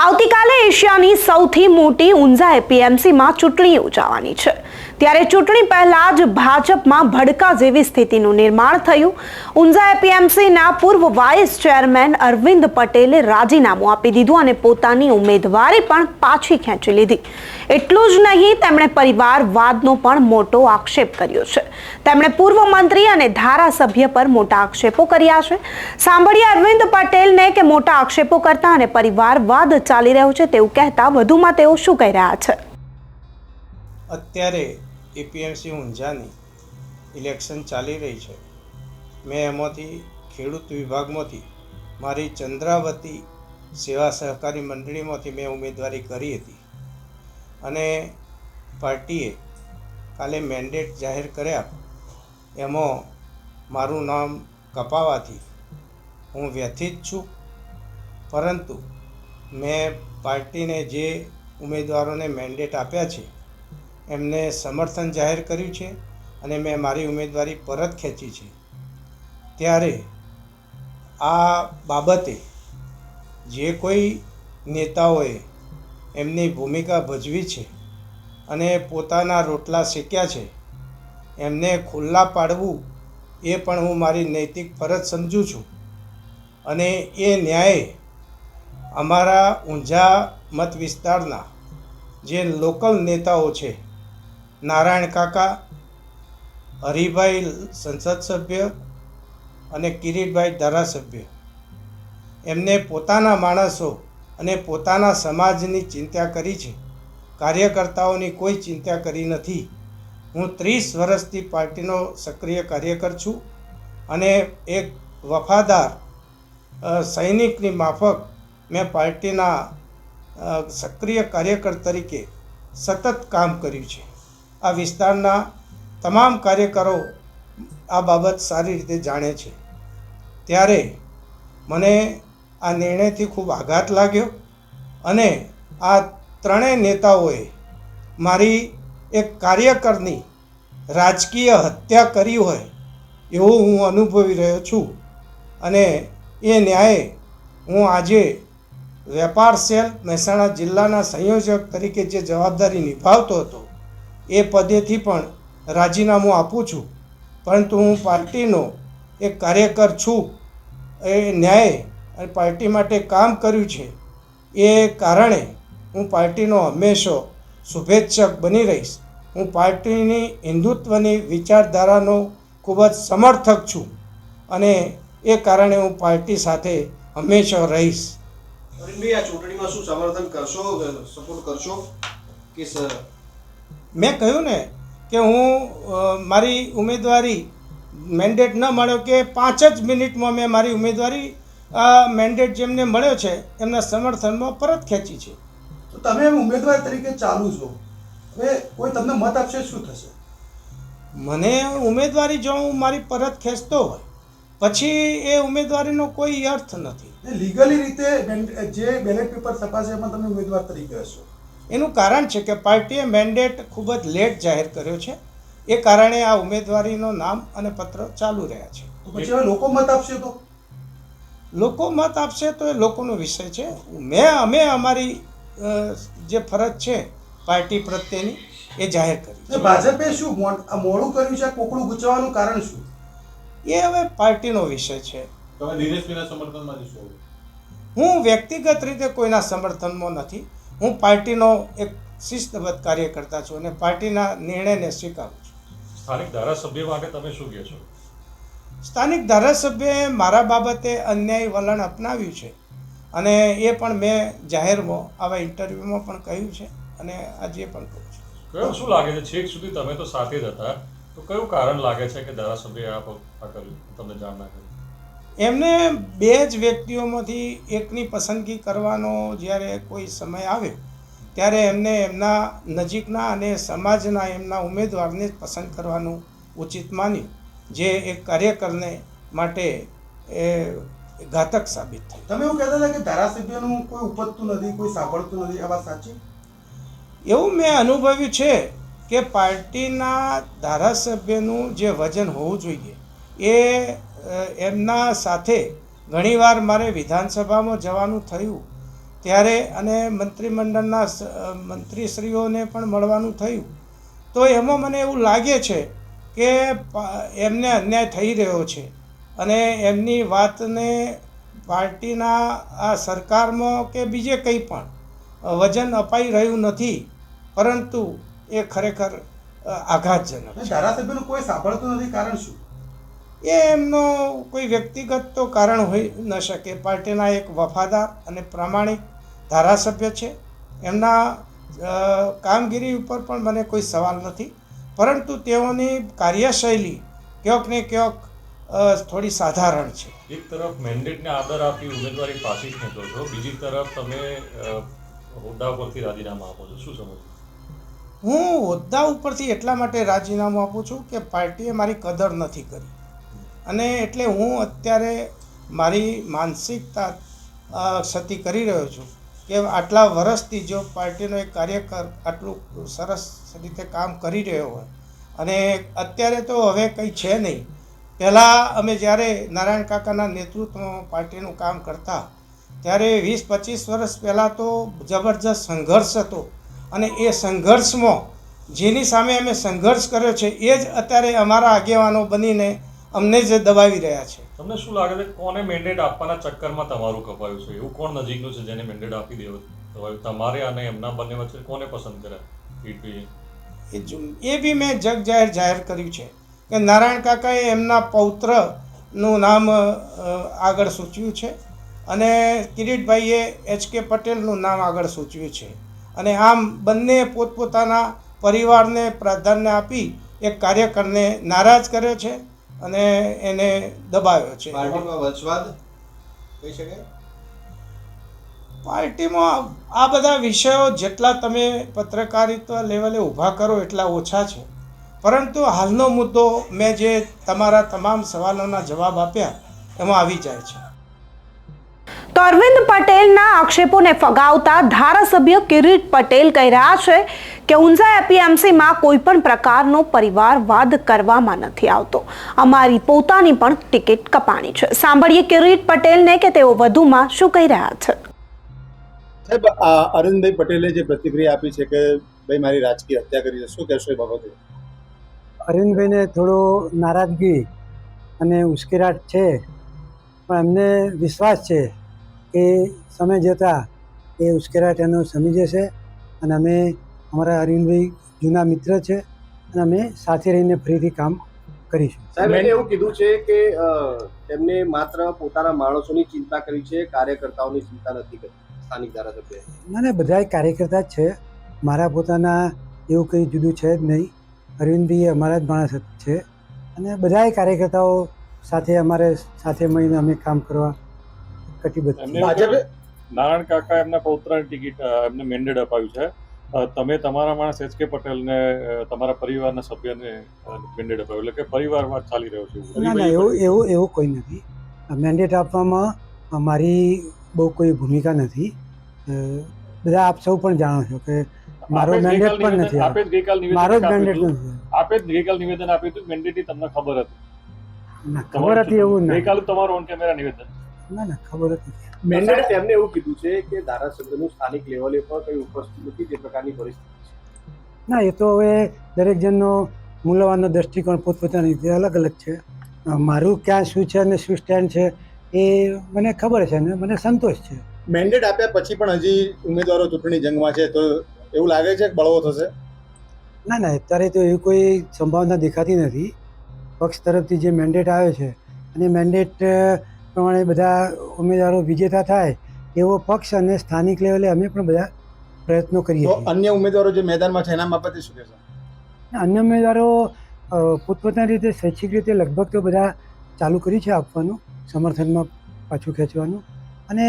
આવતીકાલે એશિયાની સૌથી મોટી ઊંઝા એપીએમસીમાં ચૂંટણી યોજાવાની છે ત્યારે ચૂંટણી પહેલા જ ભાજપમાં ભડકા જેવી સ્થિતિનું નિર્માણ થયું। ઊંઝા એપીએમસીના પૂર્વ વાઇસ ચેરમેન અરવિંદ પટેલે રાજીનામું આપી દીધું અને પોતાની ઉમેદવારી પણ પાછી ખેંચી લીધી। એટલું જ નહીં, તેમણે પરિવારવાદનો પણ મોટો આક્ષેપ કર્યો છે। તેમણે પૂર્વ મંત્રી અને ધારાસભ્ય પર મોટા આક્ષેપો કર્યા છે। સાંભળીએ અરવિંદ પટેલને કે મોટા આક્ષેપો કરતા અને પરિવારવાદ ચાલી રહ્યો છે તેવું કહેતા વધુમાં તેઓ શું કહી રહ્યા છે। અત્યારે એપીએમસી ઊંઝાની ઇલેક્શન ચાલી રહી છે। મેં એમાંથી ખેડૂત વિભાગમાંથી મારી ચંદ્રાવતી સેવા સહકારી મંડળીમાંથી મેં ઉમેદવારી કરી હતી અને પાર્ટીએ કાલે મેન્ડેટ જાહેર કર્યા। એમાં મારું નામ કપાવાથી હું વ્યથિત છું, પરંતુ મેં પાર્ટીને જે ઉમેદવારોને મેન્ડેટ આપ્યા છે એમને સમર્થન જાહેર કર્યું છે અને મેં મારી ઉમેદવારી પરત ખેંચી છે। ત્યારે આ બાબતે જે કોઈ નેતાઓએ એમની ભૂમિકા ભજવી છે અને પોતાના રોટલા શેક્યા છે એમને ખુલ્લા પાડવું એ પણ હું મારી નૈતિક ફરજ સમજું છું અને એ ન્યાય અમારા ઊંઝા મત વિસ્તારના જે લોકલ નેતાઓ છે, નારાયણ કાકા, હરિભાઈ સંસદ સભ્ય અને કિરીટભાઈ ધારાસભ્ય, એમને પોતાના માણસો અને પોતાના સમાજની ચિંતા કરી છે, કાર્યકર્તાઓની કોઈ ચિંતા કરી નથી। હું 30 વર્ષથી પાર્ટીનો સક્રિય કાર્યકર છું અને એક વફાદાર સૈનિકની માફક મેં પાર્ટીના સક્રિય કાર્યકર તરીકે સતત કામ કર્યું છે। આ વિસ્તારના તમામ કાર્યકરો આ બાબત સારી રીતે જાણે છે। ત્યારે મને આ નિર્ણયથી ખૂબ આઘાત લાગ્યો અને આ ત્રણેય નેતાઓએ મારી એક કાર્યકરની રાજકીય હત્યા કરી હોય એવું હું અનુભવી રહ્યો છું અને એ ન્યાય હું આજે વેપાર સેલ મહેસાણા જિલ્લાના સંયોજક તરીકે જે જવાબદારી નિભાવતો હતો એ પદેથી પણ રાજીનામું આપું છું, પરંતુ હું પાર્ટીનો એક કાર્યકર છું। એ ન્યાય અને પાર્ટી માટે કામ કર્યું છે એ કારણે હું પાર્ટીનો હંમેશા શુભેચ્છક બની રહીશ। હું પાર્ટીની હિન્દુત્વની વિચારધારાનો ખૂબ જ સમર્થક છું અને એ કારણે હું પાર્ટી સાથે હંમેશા રહીશ। અરવિંદભાઈ, આ ચૂંટણીમાં શું સમર્થન કરશો, સપોર્ટ કરશો કે સર? મેં કહ્યું ને કે હું મારી ઉમેદવારી મેન્ડેટ ન મળ્યો કે 5 જ મિનિટમાં મેં મારી ઉમેદવારી મેન્ડેટ જેમને મળ્યો છે એમના સમર્થનમાં પરત ખેંચી છે। તો તમે ઉમેદવાર તરીકે ચાલુ છો, હવે કોઈ તમને મત આપશે શું થશે? મને ઉમેદવારી જો હું મારી પરત ખેંચતો હોય પછી એ ઉમેદવારીનો કોઈ અર્થ નથી। લીગલી રીતે જે બેલેટ પેપર તપાસે એમાં તમે ઉમેદવાર તરીકે હશો। એનું કારણ છે કે પાર્ટીએ મેન્ડેટ ખૂબ જ લેટ જાહેર કર્યો છે, એ કારણે આ ઉમેદવારીનો નામ અને પત્ર ચાલુ રહ્યા છે। તો પછી હવે લોકો મત આપશે તો? લોકો મત આપશે તો એ લોકોનો વિષય છે। અમે અમારી જે ફરજ છે પાર્ટી પ્રત્યેની એ જાહેર કરી છે। ભાજપે શું મોડું કર્યું છે, કોકડું ગુચવાનું કારણ શું એ હવે પાર્ટીનો વિષય છે। તમે દિનેશભાઈના સમર્થનમાં જશો? હું વ્યક્તિગત રીતે કોઈના સમર્થનમાં નથી। હું પાર્ટીનો એક શિસ્તબદ્ધ કાર્યકર્તા છું અને પાર્ટીના નિર્ણયને સ્વીકારું છું। સ્થાનિક ધારાસભ્ય માટે તમે શું કહેશો? સ્થાનિક ધારાસભ્યએ મારા બાબતે અન્યાયી વલણ અપનાવ્યું છે અને એ પણ મેં જાહેરમાં આવા ઇન્ટરવ્યૂમાં પણ કહ્યું છે અને આજે પણ કહું છું। કયું શું લાગે છે, છેક સુધી તમે તો સાથે જ હતા, તો કયું કારણ લાગે છે કે ધારાસભ્યએ આ કર્યું, તમને જાણ ના કરી? એમને 2 જ વ્યક્તિઓમાંથી એકની પસંદગી કરવાનો જ્યારે કોઈ સમય આવ્યો ત્યારે એમને એમના નજીકના અને સમાજના એમના ઉમેદવારને જ પસંદ કરવાનું ઉચિત માન્યું, જે એક કાર્યકરને માટે એ ઘાતક સાબિત થઈ। તમે એવું કહેતા હતા કે ધારાસભ્યનું કોઈ ઉપજતું નથી, કોઈ સાંભળતું નથી, આ વાત સાચી? એવું મેં અનુભવ્યું છે કે પાર્ટીના ધારાસભ્યનું જે વજન હોવું જોઈએ એ એમના સાથે ઘણીવાર મારે વિધાનસભામાં જવાનું થયું ત્યારે અને મંત્રીમંડળના મંત્રીશ્રીઓને પણ મળવાનું થયું, તો એમાં મને એવું લાગે છે કે એમને અન્યાય થઈ રહ્યો છે અને એમની વાતને પાર્ટીના આ સરકારમાં કે બીજે કંઈ પણ વજન અપાઈ રહ્યું નથી, પરંતુ એ ખરેખર આઘાતજનક છે. ધારાસભ્યનું કોઈ સાંભળતું નથી, કારણ શું? એ એમનો કોઈ વ્યક્તિગત તો કારણ હોઈ ન શકે. પાર્ટીના એક વફાદાર અને પ્રામાણિક ધારાસભ્ય છે, એમના કામગીરી ઉપર પણ મને કોઈ સવાલ નથી, પરંતુ તેઓની કાર્યશૈલી ક્યાંક ને ક્યાંક થોડી સાધારણ છે. એક તરફ મેન્ડેટને આદર આપી ઉમેદવારી પાછી ખેંચો છો, બીજી તરફ તમે હોદ્દા પરથી રાજીનામા આપો છો, શું સમજો? હું હોદ્દા ઉપરથી એટલા માટે રાજીનામું આપું છું કે પાર્ટીએ મારી કદર નથી કરી, અને એટલે હું અત્યારે મારી માનસિકતા ક્ષતિ કરી રહ્યો છું કે આટલા વર્ષથી જો પાર્ટીનો એક કાર્યકર આટલું સરસ રીતે કામ કરી રહ્યો હોય અને અત્યારે તો હવે કંઈ છે નહીં. પહેલાં અમે જ્યારે નારાયણ કાકાના નેતૃત્વમાં પાર્ટીનું કામ કરતા ત્યારે 20-25 વર્ષ પહેલાં તો જબરજસ્ત સંઘર્ષ હતો, અને એ સંઘર્ષમાં જેની સામે અમે સંઘર્ષ કર્યો છે એ જ અત્યારે અમારા આગેવાનો બનીને અમને જ દબાવી રહ્યા છે. તમને શું લાગે છે કોને મેન્ડેટ આપવાના ચક્કરમાં તમારું કપાયું છે? એવું કોણ નજીકનું છે જેને મેન્ડેટ આપી દેવું તમારે અને એમના બંને વચ્ચે કોને પસંદ કર્યા? એ બી મેં જાહેર કર્યું છે કે નારાયણ કાકાએ એમના પૌત્રનું નામ આગળ સૂચવ્યું છે અને કિરીટભાઈએ HK પટેલનું નામ આગળ સૂચવ્યું છે, અને આમ બંને પોતપોતાના પરિવારને પ્રાધાન્ય આપી એક કાર્યકરને નારાજ કર્યો છે અને એને દબાવ્યો છે. પાર્ટીમાં વંશવાદ કહી શકાય? પાર્ટીમાં આ બધા વિષયો જેટલા તમે પત્રકારિતા લેવલે ઊભા કરો એટલા ઓછા છે, પરંતુ હાલનો મુદ્દો મેં જે તમારા તમામ સવાલોના જવાબ આપ્યા એમાં આવી જાય છે. તો અરવિંદ પટેલના આક્ષેપોને ફગાવતા ધારાસભ્ય કિરીટ પટેલ કહી રહ્યા છે કે ઊંઝા એપીએમસીમાં કોઈ પણ પ્રકારનો પરિવારવાદ કરવામાં નથી આવતો, અમારી પોતાની પણ ટિકિટ કપાણી છે. સાંભળીએ કિરીટ પટેલને કે તેઓ વધુમાં શું કહી રહ્યા છે. સાહેબ, અરવિંદભાઈ પટેલે જે પ્રતિક્રિયા આપી છે કે ભાઈ મારી રાજકીય હત્યા કરી છે, શું કહેશો એ બાબતે? અરવિંદભાઈને થોડો નારાજગી અને ઉશ્કેરાટ છે, પણ એમને વિશ્વાસ છે કે સમય જતાં એ ઉશ્કેરાટ એનો સમી જશે, અને અમે અમારા અરવિંદભાઈ જૂના મિત્ર છે અને અમે સાથે રહીને ફરીથી કામ કરીશું. સાહેબ, એને એવું કીધું છે કે તેમને માત્ર પોતાના માણસોની ચિંતા કરી છે, કાર્યકર્તાઓની ચિંતા નથી કરી. સ્થાનિક ધારાસભ્ય ના, બધા કાર્યકર્તા જ છે, મારા પોતાના એવું કંઈ જુદું છે જ નહીં. અરવિંદભાઈ અમારા જ માણસ છે અને બધા કાર્યકર્તાઓ સાથે અમારે સાથે મળીને અમે કામ કરવા કટિબદ્ધ છીએ. નારાયણ કાકા એમના પૌત્રની ટિકિટ એમને મેન્ડેટ અપાયું છે, તમે તમારા માણસ HK પટેલને તમારા પરિવારના સભ્યને મેન્ડેટ અપાયું, એટલે કે પરિવારવાદ ચાલી રહ્યો છે? ના, એવું કોઈ નથી. મેન્ડેટ આપવામાં મારી બહુ કોઈ ભૂમિકા નથી. બધા આપ સૌ પણ જાણો છો કે મારો મેન્ડેટ પણ નથી. આપે જ ગઈકાલ મારો જ મેન્ડેટ નથી. આપે જ ગઈકાલ નિવેદન આપ્યું હતું, મેન્ડેટની તમને ખબર હતી? ના, ખબર હતી એવું ના. ગઈકાલ તમારું ઓન કેમેરા નિવેદન? ના, ખબર હતી. મેન્ડેટ તેમને એવું કીધું છે કે ધારાસભ્યનું સ્થાનિક લેવલે પણ કંઈ ઉપસ્થિત નથી, તે પ્રકારની પરિસ્થિતિ છે. ના, એ તો હવે દરેક જણનો મૂલ્યવાનનો દૃષ્ટિકોણ પોતપોતાની રીતે અલગ અલગ છે. મારું ક્યાં શું છે અને શું સ્ટેન્ડ છે એ મને ખબર છે અને મને સંતોષ છે. મેન્ડેટ આપ્યા પછી પણ હજી ઉમેદવારો ચૂંટણી જંગમાં છે, તો એવું લાગે છે કે બળવો થશે? ના, અત્યારે તો એવી કોઈ સંભાવના દેખાતી નથી. પક્ષ તરફથી જે મેન્ડેટ આવ્યો છે અને મેન્ડેટ પ્રમાણે બધા ઉમેદવારો વિજેતા થાય એવો પક્ષ અને સ્થાનિક લેવલે અમે પણ બધા પ્રયત્નો કરીએ તો છીએ. અન્ય ઉમેદવારો જે મેદાનમાં છે એના બાબતે શું કહેશો? અન્ય ઉમેદવારો પોતપોતાની રીતે શૈક્ષિક રીતે લગભગ તો બધા ચાલુ કર્યું છે આપવાનું, સમર્થનમાં પાછું ખેંચવાનું, અને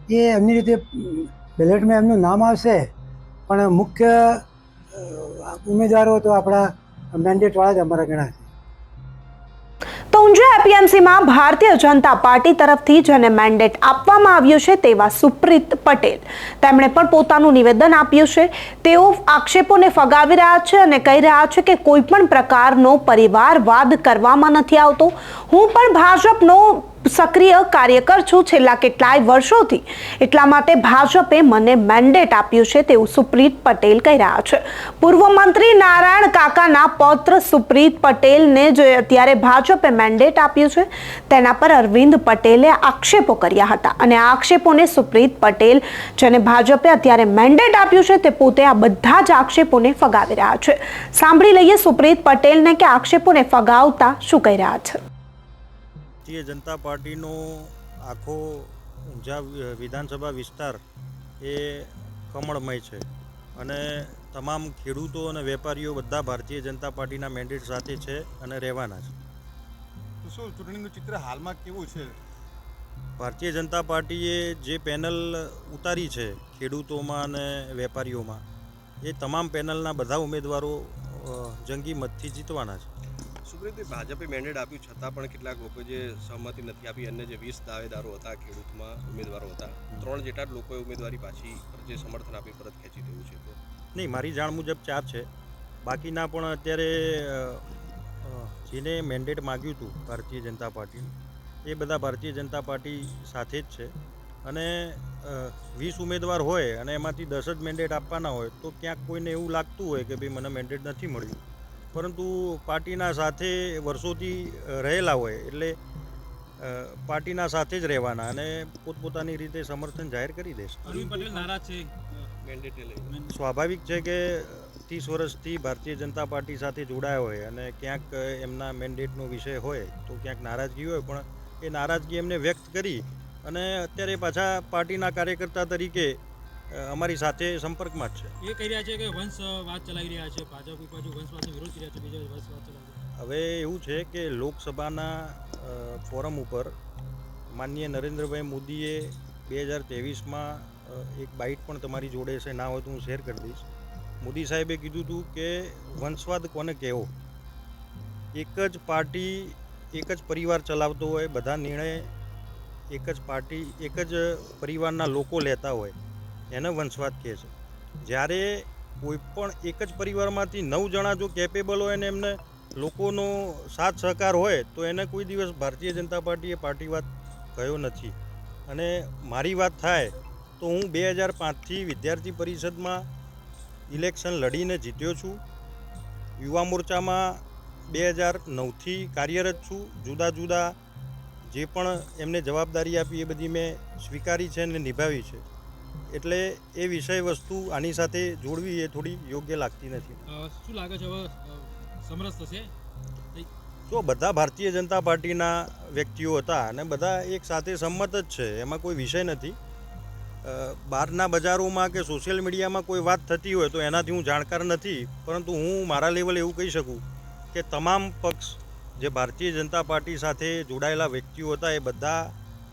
એ એમની રીતે બેલેટમાં એમનું નામ આવશે, પણ મુખ્ય ઉમેદવારો તો આપણા મેન્ડેટવાળા જ અમારા ગણાશે. તો ઊંઝા એપીએમસીમાં ભારતીય જનતા પાર્ટી તરફથી જેને મેન્ડેટ આપવામાં આવ્યું છે તેવા સુપ્રીત પટેલ, તેમણે પણ પોતાનું નિવેદન આપ્યું છે. તેઓ આક્ષેપોને ફગાવી રહ્યા છે અને કહી રહ્યા છે કે કોઈ પણ પ્રકારનો પરિવારવાદ કરવામાં નથી આવતો. હું પણ ભાજપનો સક્રિય કાર્યકર છું છેલ્લા કેટલાય વર્ષોથી, એટલા માટે ભાજપે મને મેન્ડેટ આપ્યું છે તેવું સુપ્રીત પટેલ કહી રહ્યા છે. પૂર્વ મંત્રી નારાયણ કાકાના પૌત્ર સુપ્રીત પટેલને જે અત્યારે ભાજપે મેન્ડેટ આપ્યું છે તેના પર અરવિંદ પટેલે આક્ષેપો કર્યા હતા અને આ આક્ષેપોને સુપ્રીત પટેલ, જેને ભાજપે અત્યારે મેન્ડેટ આપ્યું છે, તે પોતે આ બધા જ આક્ષેપોને ફગાવી રહ્યા છે. સાંભળી લઈએ સુપ્રીત પટેલને કે આક્ષેપોને ફગાવતા શું કહી રહ્યા છે. ભારતીય જનતા પાર્ટીનો આખો ઊંઝા વિધાનસભા વિસ્તાર એ કમળમય છે અને તમામ ખેડૂતો અને વેપારીઓ બધા ભારતીય જનતા પાર્ટીના મેન્ડેટ સાથે છે અને રહેવાના છે. તો શું ચૂંટણીનું ચિત્ર હાલમાં કેવું છે? ભારતીય જનતા પાર્ટીએ જે પેનલ ઉતારી છે ખેડૂતોમાં અને વેપારીઓમાં, એ તમામ પેનલના બધા ઉમેદવારો જંગી મતથી જીતવાના છે. સુપ્રીતભાઈ, ભાજપે મેન્ડેટ આપ્યું છતાં પણ કેટલાક લોકો જે સહમતિ નથી આપી, અન્ય જે 20 દાવેદારો હતા ખેડૂતમાં ઉમેદવારો હતા, 3 જેટલા જ લોકોએ ઉમેદવારી પાછી જે સમર્થન આપી પરત ખેંચી દેવું છે. તો નહીં, મારી જાણ મુજબ 4 છે. બાકીના પણ અત્યારે જેને મેન્ડેટ માગ્યું હતું ભારતીય જનતા પાર્ટીનું, એ બધા ભારતીય જનતા પાર્ટી સાથે જ છે અને 20 ઉમેદવાર હોય અને એમાંથી 10 જ મેન્ડેટ આપવાના હોય તો ક્યાંક કોઈને એવું લાગતું હોય કે ભાઈ મને મેન્ડેટ નથી મળ્યું, પરંતુ પાર્ટીના સાથે વર્ષોથી રહેલા હોય એટલે પાર્ટીના સાથે જ રહેવાના અને પોતપોતાની રીતે સમર્થન જાહેર કરી દેશે. અરવિંદ પટેલ નારાજ છે મેન્ડેટને લઈને સ્વાભાવિક છે કે 30 વર્ષથી ભારતીય જનતા પાર્ટી સાથે જોડાયા હોય અને ક્યાંક એમના મેન્ડેટનો વિષય હોય તો ક્યાંક નારાજગી હોય, પણ એ નારાજગી એમને વ્યક્ત કરી અને અત્યારે પાછા પાર્ટીના કાર્યકર્તા તરીકે અમારી સાથે સંપર્કમાં જ છે. એ કહી રહ્યા છે કે વંશવાદ ચલાવી રહ્યા છે, ભાજપ એક બાજુ વંશવાદનો વિરોધ કરી રહ્યા છે, બીજા વંશવાદ ચલાવી રહ્યા છે. હવે એવું છે કે લોકસભાના ફોરમ ઉપર માનનીય નરેન્દ્રભાઈ મોદીએ 2023માં એક બાઇટ પણ તમારી જોડે છે, ના હોય તો હું શેર કરી દઈશ. મોદી સાહેબે કીધું હતું કે વંશવાદ કોને કહેવો, એક જ પાર્ટી એક જ પરિવાર ચલાવતો હોય, બધા નિર્ણય એક જ પાર્ટી એક જ પરિવારના લોકો લેતા હોય, એને વંશવાદ કહે છે. જ્યારે કોઈ પણ એક જ પરિવારમાંથી 9 જણા જો કેપેબલ હોય ને એમને લોકોનો સાથ સહકાર હોય તો એને કોઈ દિવસ ભારતીય જનતા પાર્ટીએ પાર્ટીવાદ કહ્યો નથી. અને મારી વાત થાય તો હું 2005થી વિદ્યાર્થી પરિષદમાં ઇલેક્શન લડીને જીત્યો છું. યુવા મોરચામાં 2009થી કાર્યરત છું. જુદા જુદા જે પણ એમને જવાબદારી આપી એ બધી મેં સ્વીકારી છે અને નિભાવી છે. એટલે એ વિષય વસ્તુ આની સાથે જોડવી એ થોડી યોગ્ય લાગતી નથી. શું લાગે છે હવે સમરસ થશે? તો બધા ભારતીય જનતા પાર્ટીના વ્યક્તિઓ હતા અને બધા એક સાથે સંમત જ છે, એમાં કોઈ વિષય નથી. બહારના બજારોમાં કે સોશિયલ મીડિયામાં કોઈ વાત થતી હોય તો એનાથી હું જાણકાર નથી, પરંતુ હું મારા લેવલે એવું કહી શકું કે તમામ પક્ષ જે ભારતીય જનતા પાર્ટી સાથે જોડાયેલા વ્યક્તિઓ હતા એ બધા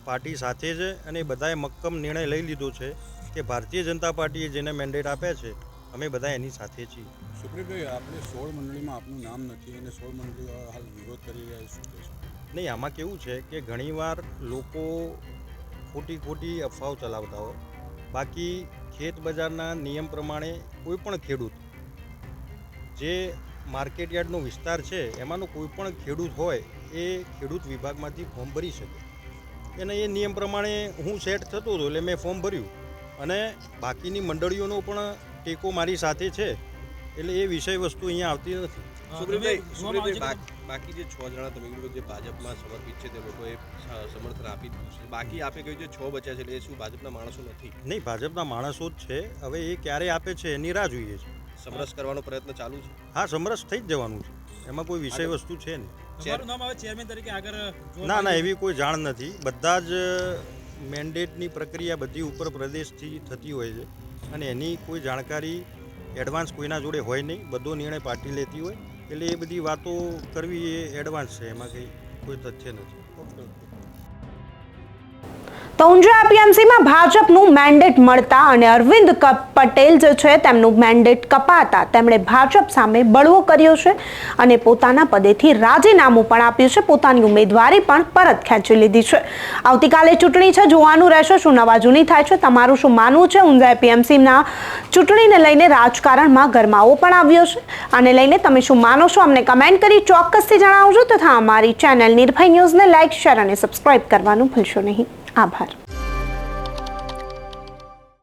પાર્ટી સાથે છે અને બધાએ મક્કમ નિર્ણય લઈ લીધો છે કે ભારતીય જનતા પાર્ટીએ જેને મેન્ડેટ આપ્યા છે અમે બધા એની સાથે છીએ. સુપ્રીતભાઈ, આપણે 16 મંડળીમાં આપનું નામ નથી અને 16 મંડળીઓ હાલ વિરોધ કરી રહ્યા શું કહેશો? નહીં, આમાં કેવું છે કે ઘણીવાર લોકો ખોટી અફવાઓ ચલાવતા હોય. બાકી ખેત બજારના નિયમ પ્રમાણે કોઈ પણ ખેડૂત જે માર્કેટયાર્ડનો વિસ્તાર છે એમાંનો કોઈ પણ ખેડૂત હોય એ ખેડૂત વિભાગમાંથી ફોર્મ ભરી શકે. અને એ નિયમ પ્રમાણે હું સેટ થતો હતો એટલે મેં ફોર્મ ભર્યું અને બાકીની મંડળીઓનો પણ ટેકો મારી સાથે છે, એટલે એ વિષય વસ્તુ અહીંયા આવતી નથી. સુપ્રીતભાઈ, બાકી જે 6 જણા તમે કીધું જે ભાજપમાં સમર્પિત છે તે લોકોએ સમર્થન આપી દીધું છે, બાકી આપે કહ્યું છે 6 બચ્યા છે, એટલે એ શું ભાજપના માણસો નથી? નહીં, ભાજપના માણસો જ છે. હવે એ ક્યારે આપે છે એની રાહ જોઈએ છે. સમરસ કરવાનો પ્રયત્ન ચાલુ છે? હા, સમરસ થઈ જ જવાનું છે, એમાં કોઈ વિષય વસ્તુ છે નહીં. તમારું નામ હવે ચેરમેન તરીકે આગળ ના, એવી કોઈ જાણ નથી. બધા જ મેન્ડેટની પ્રક્રિયા બધી ઉપર પ્રદેશથી થતી હોય છે અને એની કોઈ જાણકારી એડવાન્સ કોઈના જોડે હોય નહીં. બધો નિર્ણય પાર્ટી લેતી હોય, એટલે એ બધી વાતો કરવી એ એડવાન્સ છે, એમાં કંઈ કોઈ તથ્ય નથી. તો ઊંઝા એપીએમસીમાં ભાજપનું મેન્ડેટ મળતા અને અરવિંદ પટેલ જે છે તેમનું મેન્ડેટ કપાતા તેમણે ભાજપ સામે બળવો કર્યો છે અને પોતાના પદેથી રાજીનામું પણ આપ્યું છે, પોતાની ઉમેદવારી પણ પરત ખેંચી લીધી છે. આવતીકાલે ચૂંટણી છે, જોવાનું રહેશે શું નવા જૂની થાય છે. તમારું શું માનવું છે? ઊંઝા એપીએમસીના ચૂંટણીને લઈને રાજકારણમાં ગરમાવો પણ આવ્યો છે, આને લઈને તમે શું માનો છો અમને કમેન્ટ કરી ચોક્કસથી જણાવજો તથા અમારી ચેનલ નિર્ભય ન્યૂઝને લાઇક, શેર અને સબસ્ક્રાઇબ કરવાનું ભૂલશો નહીં. આભાર.